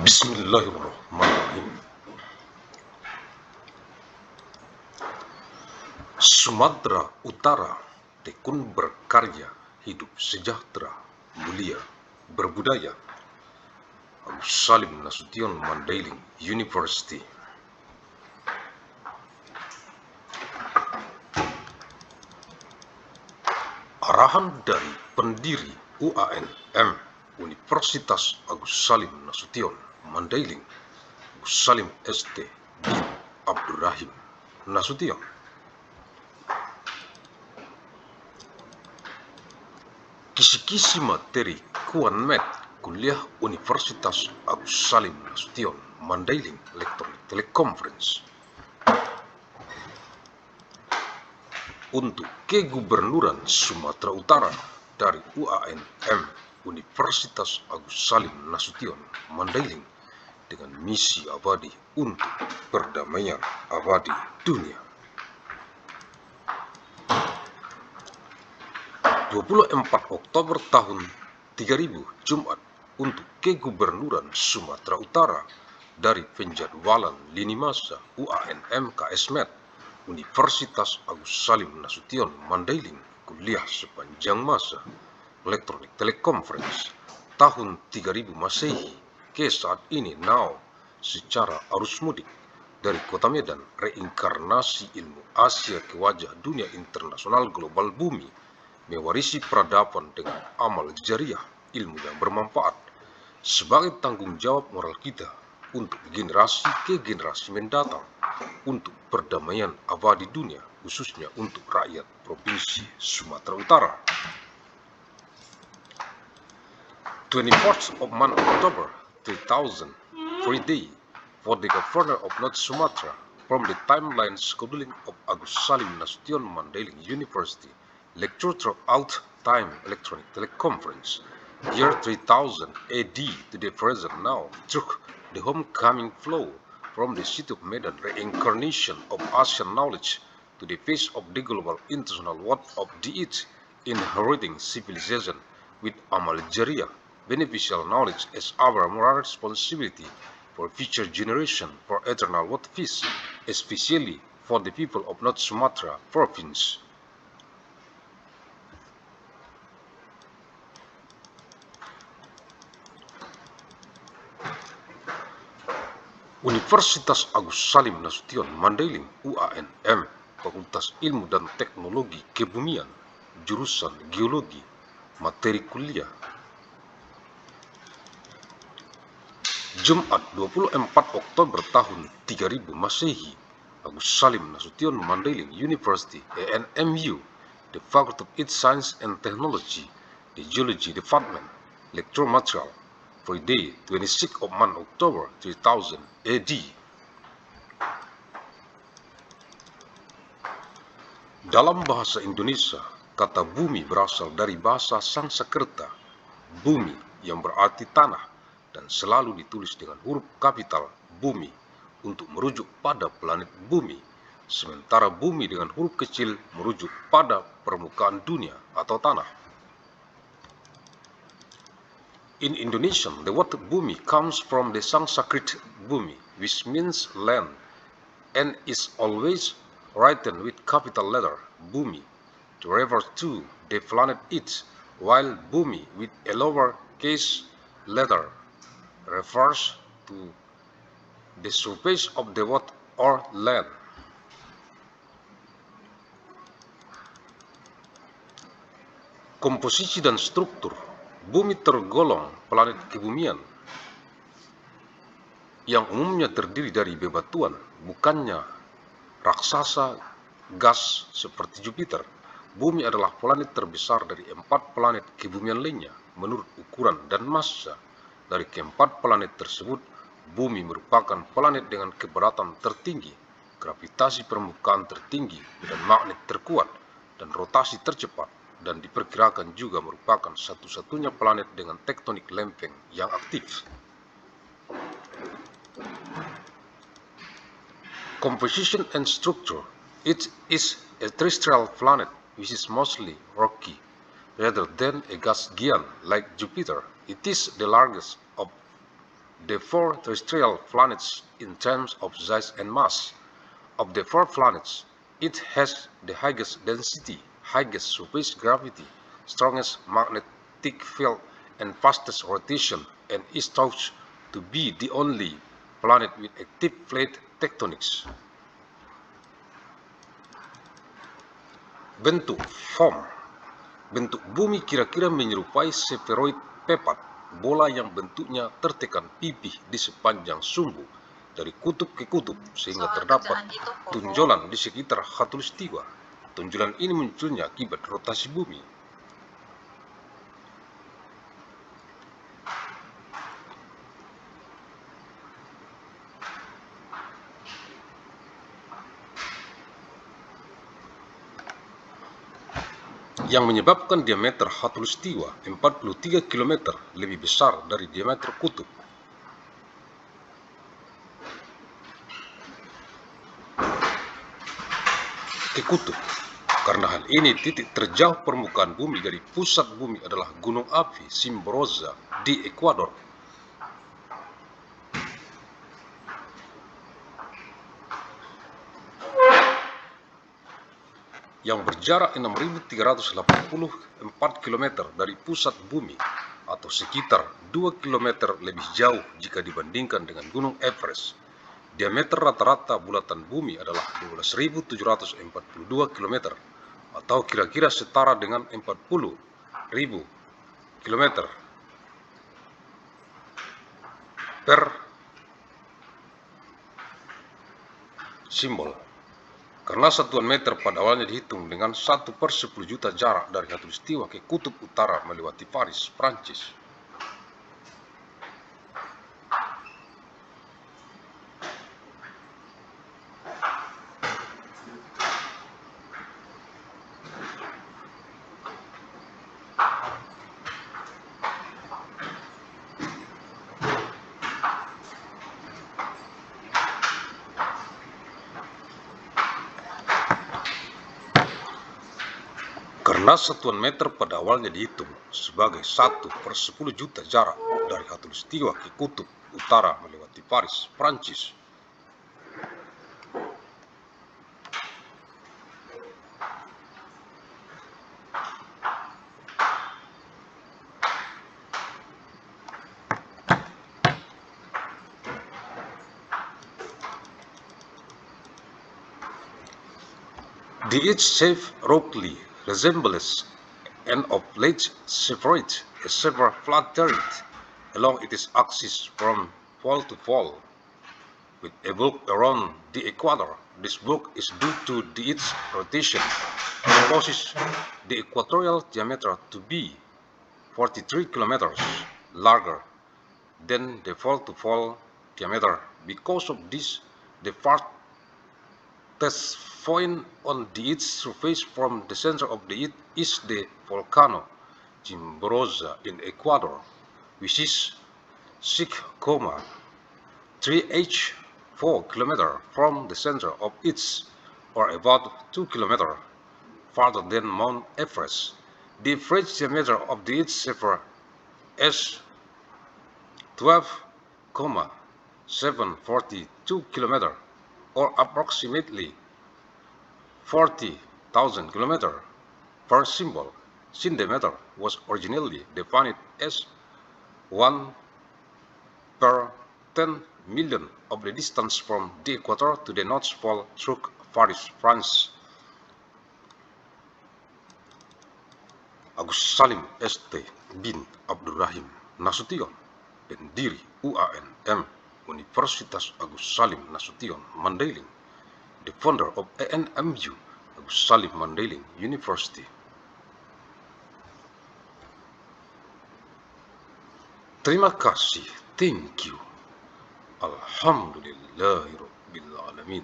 Bismillahirrahmanirrahim. Sumatera Utara tekun berkarya, hidup sejahtera, mulia, berbudaya. Agus Salim Nasution Mandailing University. Arahan dari pendiri UANM Universitas Agus Salim Nasution Mandailing, Agus Salim ST bin Abdurrahim Nasution. Kisi-kisi materi Kuanmed Kuliah Universitas Agus Salim Nasution Mandailing Electronic Teleconference untuk Kegubernuran Sumatera Utara dari UANM Universitas Agus Salim Nasution Mandailing dengan misi abadi untuk perdamaian abadi dunia. 24 Oktober tahun 3000 Jumat untuk Kegubernuran Sumatera Utara dari penjadwalan lini masa UANM KSmed Universitas Agus Salim Nasution Mandailing kuliah sepanjang masa Electronic Teleconference tahun 3000 Masehi ke saat ini now secara arus mudik dari Kota Medan, reinkarnasi ilmu Asia ke wajah dunia internasional global bumi, mewarisi peradaban dengan amal jariah ilmu yang bermanfaat sebagai tanggung jawab moral kita untuk generasi ke generasi mendatang untuk perdamaian abadi dunia, khususnya untuk rakyat Provinsi Sumatera Utara. 24th of month October 3000, free day for the Governor of North Sumatra from the timeline scheduling of Agus Salim Nasution Mandailing University. Lecture throughout time electronic teleconference. Year 3000 AD to the present now through the homecoming flow from the city of Medan, reincarnation of Asian knowledge to the face of the global international world of the it, inheriting civilization with amal jariah, beneficial knowledge as our moral responsibility for future generation, for eternal world peace, especially for the people of North Sumatra province. Universitas Agus Salim Nasution Mandailing UANM, Fakultas Ilmu dan Teknologi Kebumian, jurusan Geologi, materi kuliah. Jumat 24 Oktober tahun 3000 Masehi, Agus Salim Nasution Mandailing University ANMU, the Faculty of Earth Science and Technology, the Geology Department, lecture material. Friday, 26 of month October 3000 AD. Dalam bahasa Indonesia, kata bumi berasal dari bahasa Sanskerta, bumi yang berarti tanah dan selalu ditulis dengan huruf kapital bumi untuk merujuk pada planet bumi, sementara bumi dengan huruf kecil merujuk pada permukaan dunia atau tanah. In Indonesian, the word bumi comes from the Sanskrit bumi, which means land, and is always written with capital letter bumi to refer to the planet it, while bumi with a lower case letter refers to the surface of the earth or land. Komposisi dan struktur. Bumi tergolong planet kebumian yang umumnya terdiri dari bebatuan, bukannya raksasa gas seperti Jupiter. Bumi adalah planet terbesar dari 4 planet kebumian lainnya menurut ukuran dan massa. Dari keempat planet tersebut, Bumi merupakan planet dengan keberatan tertinggi, gravitasi permukaan tertinggi dan magnet terkuat, dan rotasi tercepat, dan diperkirakan juga merupakan satu-satunya planet dengan tektonik lempeng yang aktif. Composition and structure. It is a terrestrial planet which is mostly rocky, rather than a gas giant like Jupiter. It is the largest of the four terrestrial planets in terms of size and mass. Of the four planets, it has the highest density, highest surface gravity, strongest magnetic field, and fastest rotation, and is thought to be the only planet with active plate tectonics. Bentuk form. Bentuk bumi kira-kira menyerupai spheroid pepat, bola yang bentuknya tertekan pipih di sepanjang sumbu dari kutub ke kutub, sehingga terdapat tunjolan di sekitar khatulistiwa. Tunjolan ini munculnya akibat rotasi bumi. Yang menyebabkan diameter khatulistiwa 43 km lebih besar dari diameter kutub. Ke kutub. Karena hal ini, titik terjauh permukaan bumi dari pusat bumi adalah gunung api Cimbroza di Ekuador. Yang berjarak 6.384 km dari pusat bumi, atau sekitar 2 km lebih jauh jika dibandingkan dengan Gunung Everest. Diameter rata-rata bulatan bumi adalah 12.742 km, atau kira-kira setara dengan 40.000 km per simbol. Karena satuan meter pada awalnya dihitung dengan 1/10 juta jarak dari khatulistiwa ke kutub utara melewati Paris, Prancis. Karena satuan meter pada awalnya dihitung sebagai 1/10 juta jarak dari khatulistiwa ke kutub utara melewati Paris, Prancis. The H-shape roughly resembles an oblate spheroid, a silver flat-turret along its axis from pole to pole, with a bulk around the equator. This bulk is due to its rotation and causes the equatorial diameter to be 43 kilometers larger than the pole-to-pole diameter. Because of this, the farthest point on its surface from the center of it is the volcano Chimborazo in Ecuador, which is 6,384 km from the center of it, or about 2 km farther than Mount Everest. The average diameter of its sphere is 12,742 km, or approximately 40,000 km per symbol. Since the meter was originally defined as 1/10 million of the distance from the equator to the North Pole through Paris, France. Agus Salim St. bin Abdurrahim Nasution, pendiri UANM, Universitas Agus Salim Nasution, Mandailing, the founder of ANMU, Agus Salim Mandailing University. Terima kasih, thank you. Alhamdulillahirabbil alamin.